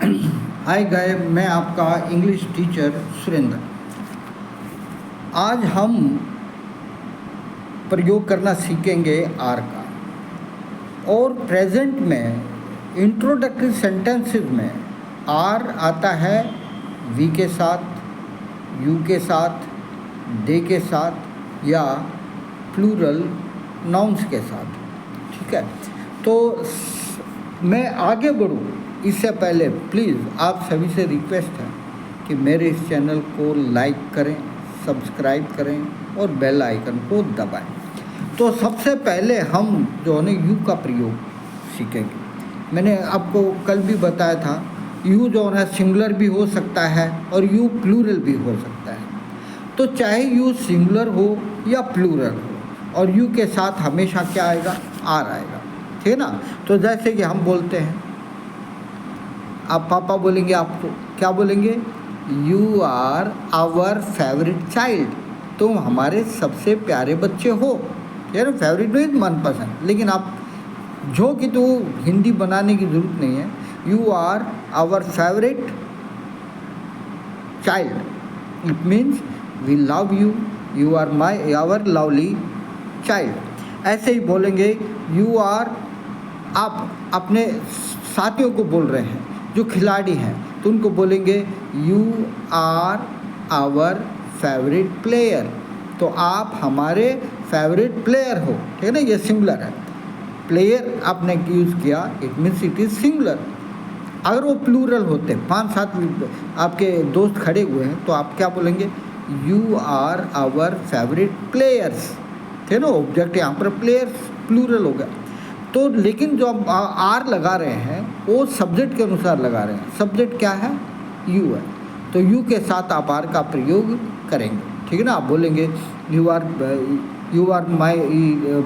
हाय गाय, मैं आपका English teacher Surendra. आज हम प्रयोग करना सीखेंगे आर का। और प्रेजेंट में इंट्रोडक्टरी सेंटेंसेस में आर आता है वी के साथ, यू के साथ, दे के साथ या प्लूरल नाउन्स के साथ। ठीक है, तो मैं आगे बढ़ूँ इससे पहले प्लीज़ आप सभी से रिक्वेस्ट है कि मेरे इस चैनल को लाइक करें, सब्सक्राइब करें और बेल आइकन को दबाएं। तो सबसे पहले हम जो है यू का प्रयोग सीखेंगे। मैंने आपको कल भी बताया था, यू जो है सिंगुलर भी हो सकता है और यू प्लूरल भी हो सकता है। तो चाहे यू सिंगुलर हो या प्लूरल हो, और यू के साथ हमेशा क्या आएगा? आर आएगा। ठीक है ना। तो जैसे कि हम बोलते हैं, आप पापा बोलेंगे, आपको क्या बोलेंगे? You are our favourite child. तुम हमारे सबसे प्यारे बच्चे हो। यार फेवरेट नहीं, मनपसंद, लेकिन आप जो कि तो हिंदी बनाने की ज़रूरत नहीं है। You are our favourite child, it means we love you, you are my our lovely child. ऐसे ही बोलेंगे यू आर, आप अपने साथियों को बोल रहे हैं जो खिलाड़ी हैं, तो उनको बोलेंगे you are our favourite player. तो आप हमारे फेवरेट प्लेयर हो। ठीक है ना, ये सिंगुलर है। प्लेयर आपने यूज़ किया, it means it is singular. अगर वो प्लूरल होते, 5-7 आपके दोस्त खड़े हुए हैं, तो आप क्या बोलेंगे? You are our favourite players. ठीक है ना, ऑब्जेक्ट यहाँ पर प्लेयर्स प्लूरल हो गया। तो लेकिन जो आप आर लगा रहे हैं वो सब्जेक्ट के अनुसार लगा रहे हैं। सब्जेक्ट क्या है? यू है। तो यू के साथ आप आर का प्रयोग करेंगे। ठीक है ना। आप बोलेंगे you are my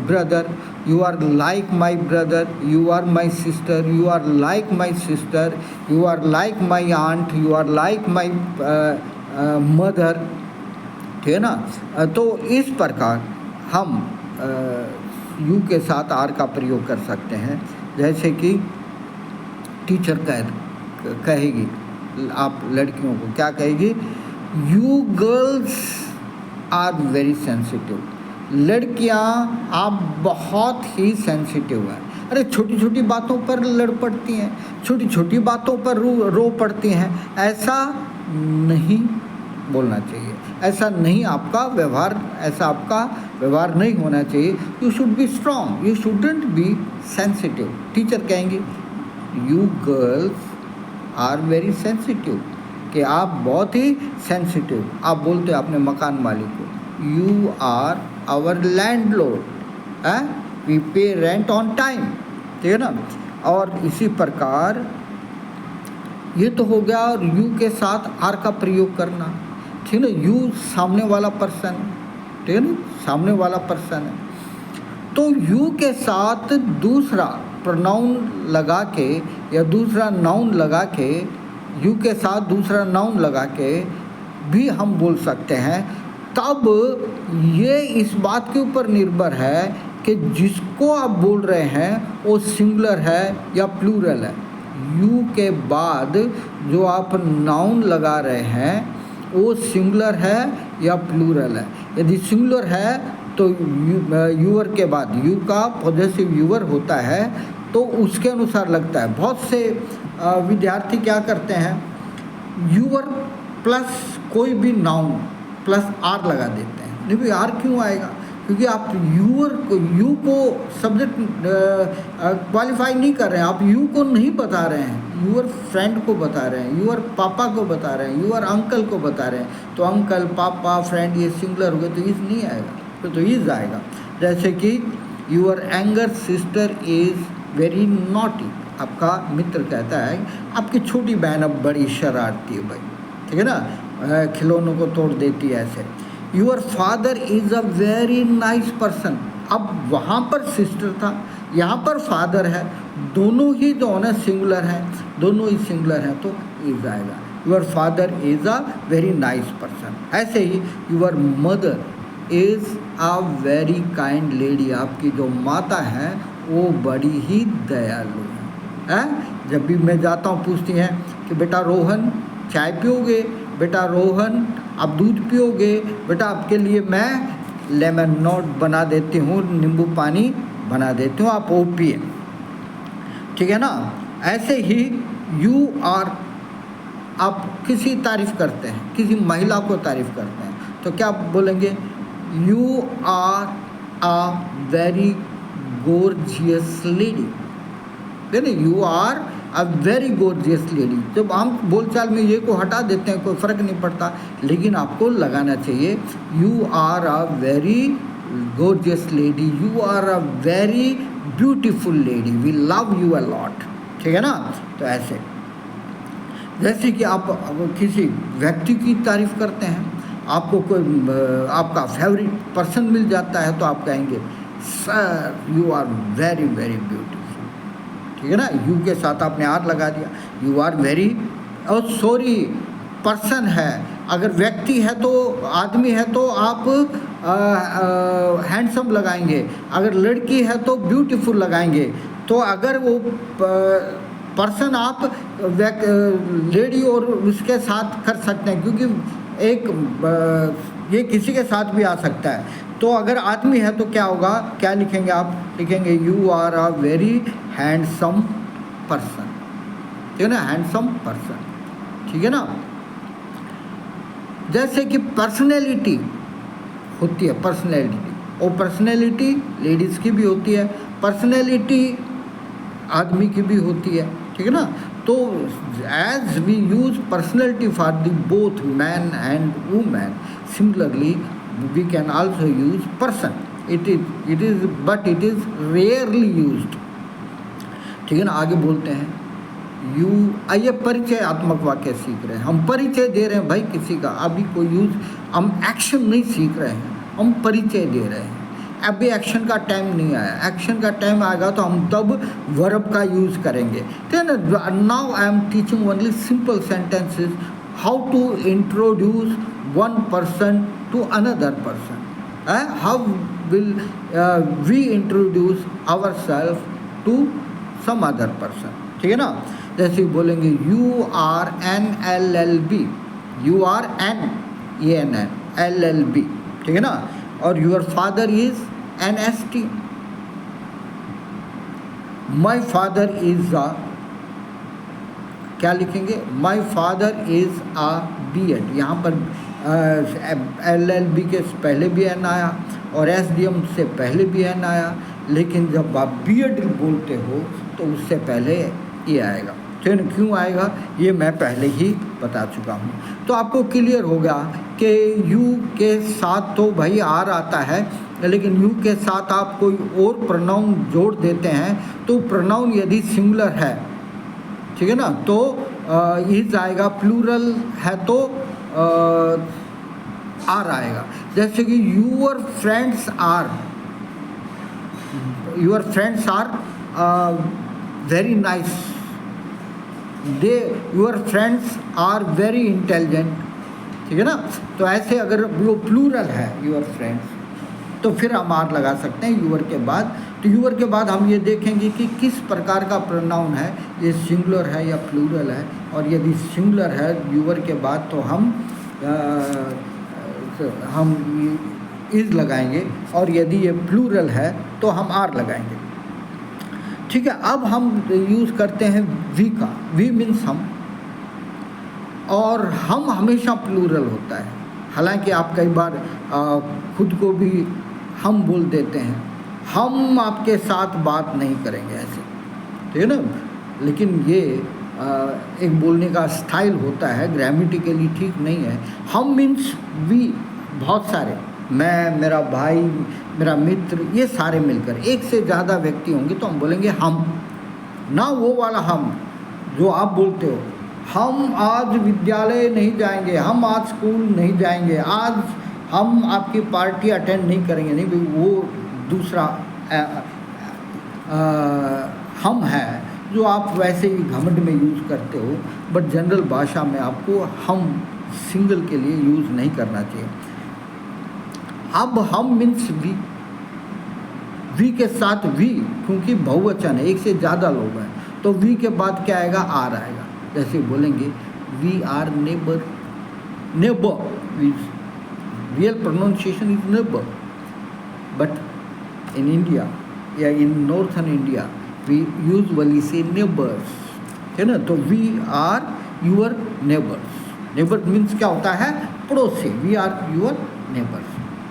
brother, you are like my brother, you are my sister, you are like my sister, you are like my aunt, you are like my mother. ठीक है ना। तो इस प्रकार हम यू के साथ आर का प्रयोग कर सकते हैं। जैसे कि टीचर कहेगी आप लड़कियों को, क्या कहेगी? You girls are very sensitive. लड़कियां आप बहुत ही सेंसिटिव हैं। अरे छोटी छोटी बातों पर लड़ पड़ती हैं, छोटी छोटी बातों पर रो पड़ती हैं। ऐसा नहीं बोलना चाहिए, ऐसा नहीं आपका व्यवहार, ऐसा आपका व्यवहार नहीं होना चाहिए। You should be strong, you shouldn't be sensitive. Teacher कहेंगे you girls are very sensitive, कि आप बहुत ही सेंसिटिव। आप बोलते हो अपने मकान मालिक को, you are our landlord, we pay rent on time. ठीक है ना। और इसी प्रकार ये तो हो गया। और यू के साथ आर का प्रयोग करना। ठीक है ना। यू सामने वाला पर्सन, ठीक है ना, सामने वाला पर्सन है। तो यू के साथ दूसरा प्रोनाउन लगा के या दूसरा नाउन लगा के, यू के साथ दूसरा नाउन लगा के भी हम बोल सकते हैं। तब ये इस बात के ऊपर निर्भर है कि जिसको आप बोल रहे हैं वो सिंगुलर है या प्लूरल है। यू के बाद जो आप नाउन लगा रहे हैं वो सिंगुलर है या प्लूरल है। यदि सिंगुलर है तो यूअर के बाद यू का पॉजेसिव यूअर होता है, तो उसके अनुसार लगता है। बहुत से विद्यार्थी क्या करते हैं, यूअर प्लस कोई भी नाउन प्लस आर लगा देते हैं। नहीं भाई, आर क्यों आएगा? क्योंकि आप यू को सब्जेक्ट क्वालिफाई नहीं कर रहे हैं, आप यू को नहीं बता रहे हैं, यूअर फ्रेंड को बता रहे हैं, यूअर पापा को बता रहे हैं, यूअर अंकल को बता रहे हैं। तो अंकल, पापा, फ्रेंड ये सिंगुलर हो गए, तो इज नहीं आएगा, तो इज आएगा। जैसे कि your anger sister is very naughty. आपका मित्र कहता है आपकी छोटी बहन अब बड़ी शरारती है भाई। ठीक है ना, खिलौनों को तोड़ देती है। ऐसे your father is a very nice person. अब वहाँ पर सिस्टर था, यहाँ पर फादर है, दोनों ही जो है सिंगुलर है, दोनों ही सिंगुलर हैं, तो इज आएगा। Your father is a very nice person. ऐसे ही your mother is a very kind lady. आपकी जो माता है वो बड़ी ही दयालु है। जब भी मैं जाता हूँ पूछती हैं कि बेटा रोहन चाय पियोगे, बेटा रोहन आप दूध पियोगे, बेटा आपके लिए मैं लेमन नोट बना देती हूँ, नींबू पानी बना देती हूँ, आप वो पिए। ठीक है ना। ऐसे ही यू आर, आप किसी तारीफ़ करते हैं, किसी महिला को तारीफ़ करते हैं, तो क्या बोलेंगे? You are a very gorgeous lady. यानी you are a very gorgeous lady. जब हम बोलचाल में ये को हटा देते हैं कोई फ़र्क नहीं पड़ता, लेकिन आपको लगाना चाहिए you are a very gorgeous lady, you are a very beautiful lady, we love you a lot. ठीक है ना। तो ऐसे जैसे कि आप किसी व्यक्ति की तारीफ़ करते हैं, आपको कोई आपका फेवरेट पर्सन मिल जाता है, तो आप कहेंगे sir you are very very beautiful. ठीक है ना। यू के साथ आपने आर लगा दिया, यू आर वेरी, और सॉरी पर्सन है, अगर व्यक्ति है तो आदमी है तो आप हैंडसम लगाएंगे, अगर लड़की है तो ब्यूटीफुल लगाएंगे। तो अगर वो पर्सन आप लेडी और उसके साथ कर सकते हैं, क्योंकि एक ये किसी के साथ भी आ सकता है। तो अगर आदमी है तो क्या होगा, क्या लिखेंगे आप? लिखेंगे you are a very handsome person. ठीक है ना, हैंडसम पर्सन। ठीक है ना। जैसे कि पर्सनैलिटी होती है, पर्सनैलिटी, और पर्सनैलिटी लेडीज़ की भी होती है, पर्सनैलिटी आदमी की भी होती है। ठीक है ना। तो as we use personality for the both man and women, similarly we can also use person. It is but it is rarely used. ठीक है ना। आगे बोलते हैं यू, आइए परिचयात्मक वाक्य सीख रहे हैं, हम परिचय दे रहे हैं भाई किसी का, अभी कोई यूज, हम एक्शन नहीं सीख रहे हैं, हम परिचय दे रहे हैं। अभी एक्शन का टाइम नहीं आया, एक्शन का टाइम आएगा तो हम तब वर्ब का यूज़ करेंगे। ठीक है ना। Now I am teaching only simple sentences, how to introduce one person to another person. How will we introduce ourselves to some other person? ठीक है ना। जैसे बोलेंगे you are an LLB, you are an ENN LLB। ठीक है ना। और your father is an ST, my father is a, क्या लिखेंगे? my father is a B.Ed। यहाँ पर LLB के पहले भी एन आया और SDM से पहले भी एन आया, लेकिन जब आप B.Ed बोलते हो तो उससे पहले ये आएगा। तो क्यों आएगा ये मैं पहले ही बता चुका हूँ। तो आपको क्लियर होगा कि यू के साथ तो भाई आर आता है, लेकिन यू के साथ आप कोई और प्रोनाउन जोड़ देते हैं तो प्रोनाउन यदि सिंगुलर है, ठीक है ना, तो इज आएगा, प्लूरल है तो आर आएगा। जैसे कि your friends are very nice, they your friends are very intelligent. ठीक है ना। तो ऐसे अगर वो प्लूरल है यूअर फ्रेंड्स तो फिर हम आर लगा सकते हैं यूअर के बाद। तो यूअर के बाद हम ये देखेंगे कि किस प्रकार का प्रोनाउन है, ये सिंगुलर है या प्लूरल है, और यदि सिंगुलर है यूअर के बाद तो हम इज लगाएंगे, और यदि ये प्लूरल है तो हम आर लगाएंगे। ठीक है। अब हम यूज़ करते हैं वी का। वी मीन्स हम, और हम हमेशा प्लूरल होता है। हालांकि आप कई बार खुद को भी हम बोल देते हैं, हम आपके साथ बात नहीं करेंगे ऐसे, ठीक है ना। लेकिन ये एक बोलने का स्टाइल होता है, ग्रामेटिकली ठीक नहीं है। हम मीन्स वी, बहुत सारे, मैं, मेरा भाई, मेरा मित्र, ये सारे मिलकर, एक से ज़्यादा व्यक्ति होंगे तो हम बोलेंगे हम, ना वो वाला हम जो आप बोलते हो, हम आज विद्यालय नहीं जाएंगे, हम आज स्कूल नहीं जाएंगे, आज हम आपकी पार्टी अटेंड नहीं करेंगे, नहीं भाई, वो दूसरा हम है जो आप वैसे ही घमंड में यूज़ करते हो, बट जनरल भाषा में आपको हम सिंगल के लिए यूज़ नहीं करना चाहिए। अब हम मीन्स वी के साथ वी, क्योंकि बहुवचन है, एक से ज़्यादा लोग हैं, तो वी के बाद क्या आएगा, आर आएगा। जैसे बोलेंगे we are neighbour, neighbour real pronunciation is neighbour, but in India या in northern India we usually say neighbours, है ना। तो we are your neighbours, neighbour means क्या होता है, पड़ोसी, वी आर यूर नेबर्स,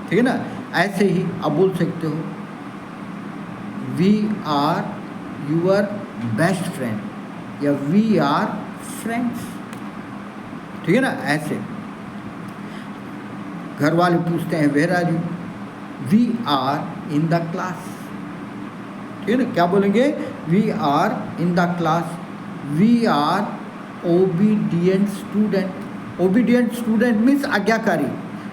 ठीक है ना। ऐसे ही आप बोल सकते हो we are your best friend या वी आर फ्रेंड्स, ठीक है ना। ऐसे घर वाले पूछते हैं where are you, we are in the class, ठीक है ना। क्या बोलेंगे, we are in the class, we are obedient student. Obedient student means आज्ञाकारी,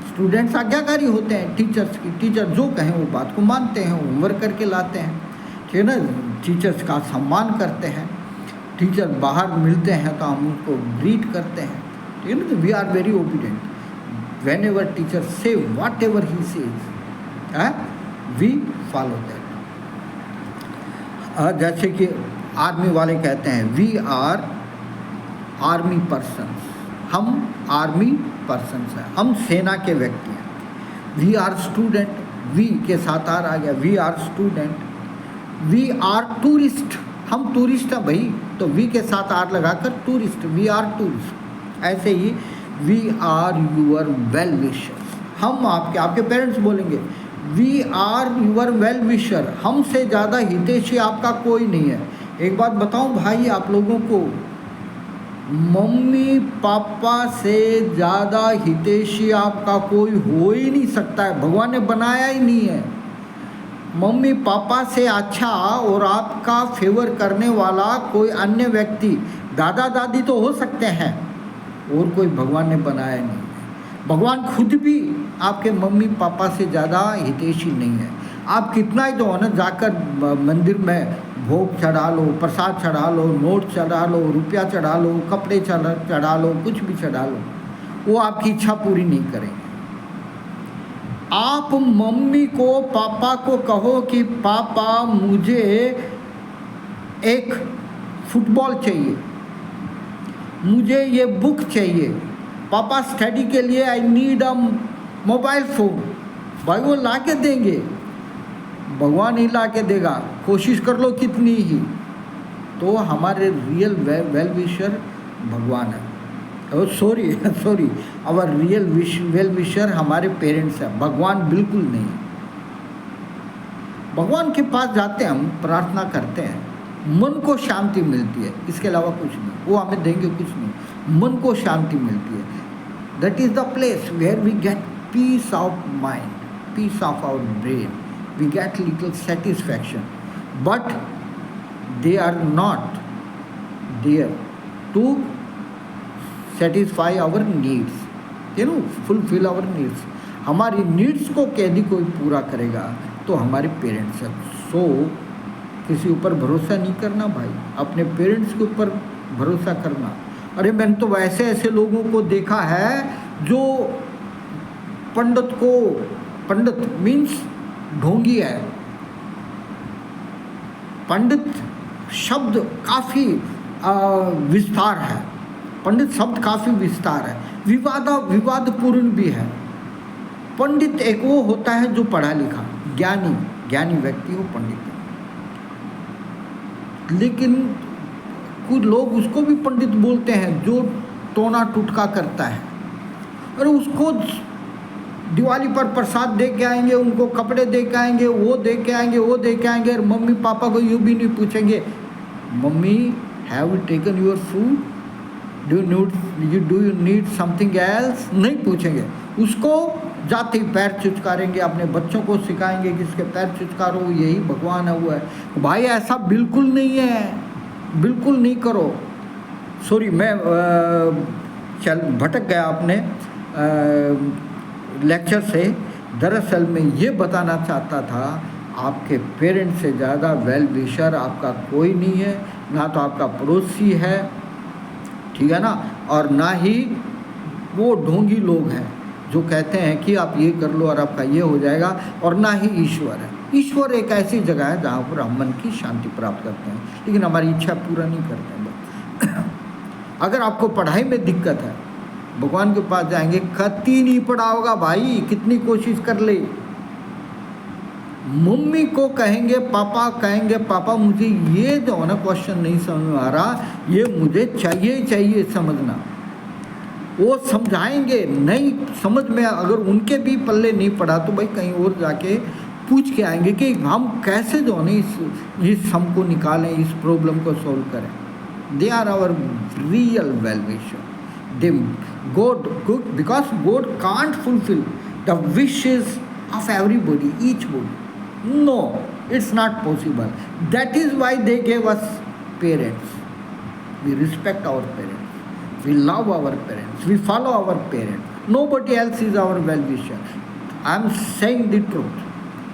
स्टूडेंट्स आज्ञाकारी होते हैं टीचर्स की, टीचर जो कहें वो बात को मानते हैं, होमवर्क करके लाते हैं, ठीक है ना। टीचर्स का सम्मान करते हैं, टीचर बाहर मिलते हैं तो हम उनको ग्रीट करते हैं, ठीक है ना। तो we are very obedient, whenever teacher से whatever he says we follow that. जैसे कि आर्मी वाले कहते हैं वी आर आर्मी पर्सन्स, हम आर्मी पर्सन्स हैं, हम सेना के व्यक्ति हैं। वी आर स्टूडेंट, वी के साथ आर आ गया, we are student. We are tourist, हम टूरिस्ट हैं भाई, तो वी के साथ आर लगाकर टूरिस्ट, वी आर टूरिस्ट। ऐसे ही we are your well wishers, हम आपके पेरेंट्स बोलेंगे we are your well wisher, हमसे ज़्यादा हितैषी आपका कोई नहीं है। एक बात बताऊं भाई आप लोगों को, मम्मी पापा से ज़्यादा हितैषी आपका कोई हो ही नहीं सकता है, भगवान ने बनाया ही नहीं है। मम्मी पापा से अच्छा और आपका फेवर करने वाला कोई अन्य व्यक्ति, दादा दादी तो हो सकते हैं, और कोई भगवान ने बनाया नहीं है। भगवान खुद भी आपके मम्मी पापा से ज़्यादा हितैषी नहीं है। आप कितना ही तो हो ना, जाकर मंदिर में भोग चढ़ा लो, प्रसाद चढ़ा लो, नोट चढ़ा लो, रुपया चढ़ा लो, कपड़े चढ़ा लो, कुछ भी चढ़ा लो, वो आपकी इच्छा पूरी नहीं करेंगे। आप मम्मी को पापा को कहो कि पापा मुझे एक फुटबॉल चाहिए, मुझे ये बुक चाहिए, पापा स्टडी के लिए I need a mobile phone, भाई वो ला के देंगे, भगवान ही ला के देगा, कोशिश कर लो कितनी ही। तो हमारे रियल वेल विशर भगवान है, और सॉरी अवर रियल वेल विशर हमारे पेरेंट्स हैं, भगवान बिल्कुल नहीं। भगवान के पास जाते हैं हम, प्रार्थना करते हैं, मन को शांति मिलती है, इसके अलावा कुछ नहीं, वो हमें देंगे कुछ नहीं, मन को शांति मिलती है। That is the place where we get peace of mind, peace of our brain, we get little satisfaction, but they are not there to satisfy our needs, you know, fulfill our needs. हमारी needs को यदि कोई पूरा करेगा तो हमारे parents हैं। सो किसी ऊपर भरोसा नहीं करना भाई, अपने पेरेंट्स के ऊपर भरोसा करना। अरे मैंने तो वैसे ऐसे लोगों को देखा है जो पंडित मीन्स ढोंगी है, पंडित शब्द काफ़ी विस्तार है, पंडित शब्द काफ़ी विस्तार है, विवादपूर्ण भी है। पंडित एक वो होता है जो पढ़ा लिखा ज्ञानी व्यक्ति हो पंडित, लेकिन कुछ लोग उसको भी पंडित बोलते हैं जो टोना टुटका करता है। अरे उसको दिवाली पर प्रसाद दे के आएंगे, उनको कपड़े दे के आएंगे, वो दे के आएंगे, और मम्मी पापा को यूँ भी नहीं पूछेंगे mummy have you taken your food, do you need something else, नहीं पूछेंगे। उसको जाते ही पैर चुचकारेंगे, अपने बच्चों को सिखाएंगे कि इसके पैर चुचकारो, यही भगवान है वो है। भाई ऐसा बिल्कुल नहीं है, बिल्कुल नहीं करो। सॉरी मैं भटक गया अपने लेक्चर से। दरअसल मैं ये बताना चाहता था आपके पेरेंट्स से ज़्यादा वेल विशर आपका कोई नहीं है, ना तो आपका पड़ोसी है, ठीक है ना, और ना ही वो ढोंगी लोग हैं जो कहते हैं कि आप ये कर लो और आपका ये हो जाएगा, और ना ही ईश्वर है। ईश्वर एक ऐसी जगह है जहाँ पर हम मन की शांति प्राप्त करते हैं, लेकिन हमारी इच्छा पूरा नहीं करते हैं। अगर आपको पढ़ाई में दिक्कत है, भगवान के पास जाएंगे, कतई नहीं पढ़ा होगा भाई, कितनी कोशिश कर ले। मम्मी को कहेंगे, पापा मुझे ये जो है ना क्वेश्चन नहीं समझ में आ रहा, ये मुझे चाहिए समझना। वो समझाएंगे, नहीं समझ में अगर उनके भी पल्ले नहीं पड़ा तो भाई कहीं और जाके पूछ के आएंगे कि हम कैसे जो है इस सम को निकालें, इस प्रॉब्लम को सॉल्व करें। They are our real well wisher. They God because God can't fulfill the wishes of everybody, each body. No, it's not possible. That is why they gave us parents. We respect our parents. We love our parents. We follow our parents. Nobody else is our well-wisher. I'm saying the truth.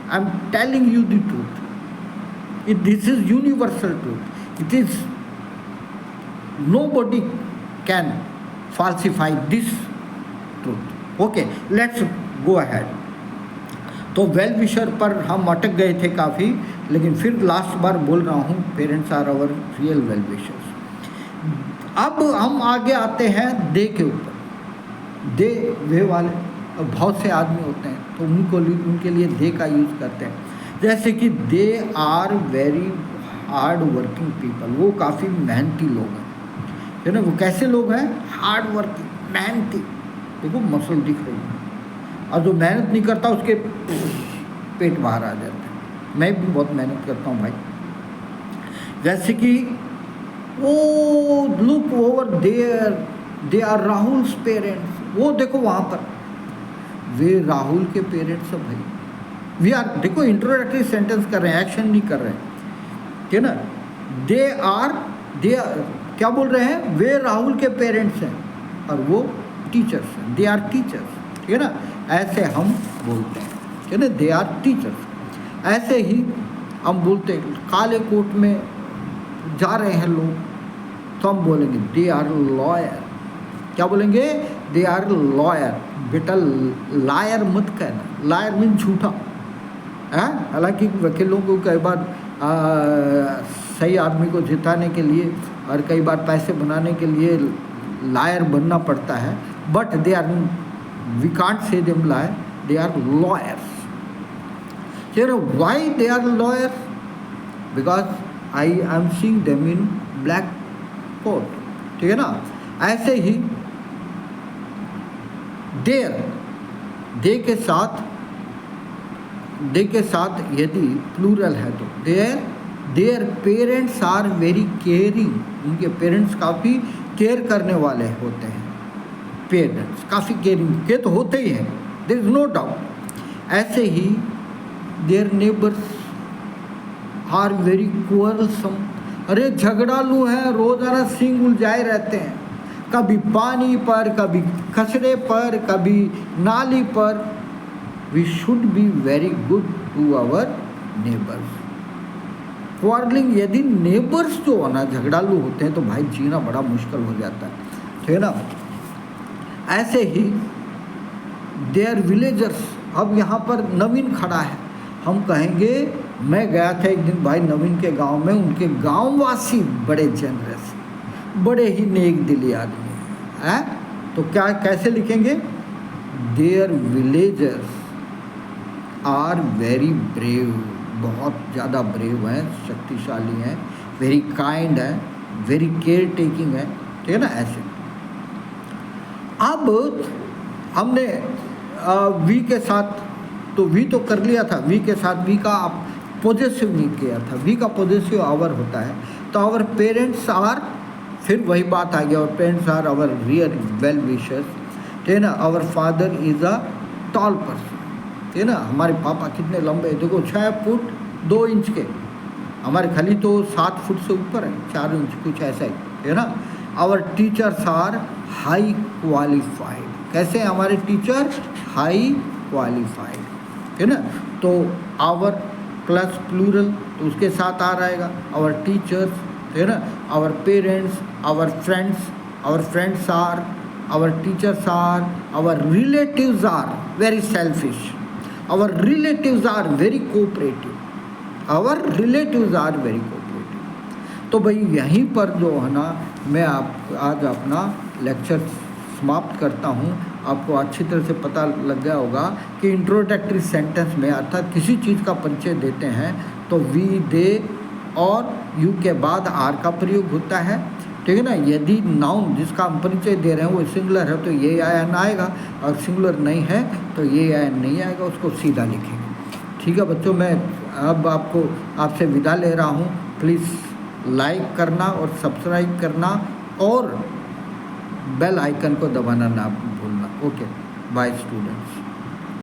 I'm telling you the truth. This is universal truth. It is nobody can falsify this truth. Okay, let's go ahead. तो well wisher पर हम अटक गए थे काफ़ी, लेकिन फिर last बार बोल रहा हूँ, parents are our real well wishers. अब हम आगे आते हैं दे के ऊपर। दे वे वाले बहुत से आदमी होते हैं तो उनके लिए दे का यूज़ करते हैं, जैसे कि they are very hard working people. वो काफ़ी मेहनती लोग हैं, है ना। वो कैसे लोग हैं? हार्ड वर्किंग, मेहनती। देखो मसल दिख रही है, और जो मेहनत नहीं करता उसके पेट बाहर आ जाते हैं। मैं भी बहुत मेहनत करता हूँ भाई। जैसे कि वो look over there, they are Rahul's parents. वो देखो वहाँ पर वे राहुल के पेरेंट्स हैं भाई। वी आर, देखो इंट्रोडक्टरी सेंटेंस कर रहे हैं, एक्शन नहीं कर रहे हैं, ठीक है ना। दे आर क्या बोल रहे हैं? वे राहुल के पेरेंट्स हैं और वो टीचर्स हैं। दे आर टीचर्स, ठीक है ना। ऐसे हम बोलते हैं, ठीक है ना, दे आर टीचर्स। ऐसे ही हम बोलते हैं काले कोट में जा रहे हैं लोग, तो हम बोलेंगे दे आर लॉयर। क्या बोलेंगे? They are lawyer. बेटा लायर मत कहना, लायर मीन झूठा है। हालांकि वकीलों को कई बार सही आदमी को जिताने के लिए और कई बार पैसे बनाने के लिए लायर बनना पड़ता है, but they are, we can't say them liar, they are lawyers. You know why they are lawyers? Because I am seeing them in black coat, ठीक है ना। ऐसे ही देयर, दे के साथ यदि प्लूरल है तो their parents are very caring. उनके पेरेंट्स काफ़ी केयर करने वाले होते हैं। पेरेंट्स काफ़ी केयरिंग के तो होते ही हैं, देयर इज नो डाउट। ऐसे ही their neighbours are very quarrelsome. अरे झगड़ालू हैं, रोज़ाना सिंग उलझाए रहते हैं, कभी पानी पर, कभी कचरे पर, कभी नाली पर। We should be very good to our neighbours. Quarrelling, यदि नेबर्स जो है ना झगड़ालू होते हैं तो भाई जीना बड़ा मुश्किल हो जाता है, ठीक है ना। ऐसे ही देयर विलेजर्स। अब यहाँ पर नवीन खड़ा है, हम कहेंगे, मैं गया था एक दिन भाई नवीन के गांव में, उनके गांववासी बड़े जनरस, बड़े ही नेक दिली आदमी हैं। तो क्या कैसे लिखेंगे? Their villagers are very brave. बहुत ज़्यादा ब्रेव हैं, शक्तिशाली हैं, वेरी काइंड है, वेरी केयर टेकिंग है, ठीक है ना। ऐसे अब हमने वी के साथ, तो वी तो कर लिया था, वी के साथ वी का पॉजिटिव नहीं किया था। वी का पॉजिटिव आवर होता है, तो आवर पेरेंट्स आर, फिर वही बात आ गया, और parents are our real well wishers, ठीक है ना। Our father is a tall person, ठीक है ना। हमारे पापा कितने लंबे, देखो 6 फुट 2 इंच के, हमारे खाली तो 7 फुट से ऊपर है, 4 इंच कुछ ऐसा ही, ठीक है ना। Our teachers are high qualified. कैसे हैं हमारे टीचर? हाई क्वालिफाइड, है ना। तो आवर प्लस प्लूरल तो उसके साथ आ रहेगा, आवर टीचर्स, है ना। Our parents, our friends are, our teachers are, our relatives are very selfish, our relatives are very cooperative, our relatives are very cooperative. तो भाई यहीं पर जो है ना मैं आज अपना लेक्चर समाप्त करता हूँ। आपको अच्छी तरह से पता लग गया होगा कि इंट्रोडक्टरी सेंटेंस में अर्थात किसी चीज़ का परिचय देते हैं तो वी, दे और यू के बाद आर का प्रयोग होता है, ठीक है ना। यदि नाउन जिसका हम परिचय दे रहे हैं वो सिंगुलर है तो ये आई एन आएगा, और सिंगुलर नहीं है तो ये आई एन नहीं आएगा, उसको सीधा लिखेंगे। ठीक है बच्चों, मैं अब आपसे विदा ले रहा हूँ। प्लीज़ लाइक करना और सब्सक्राइब करना और बेल आइकन को दबाना ना भूलना। Okay, bye students.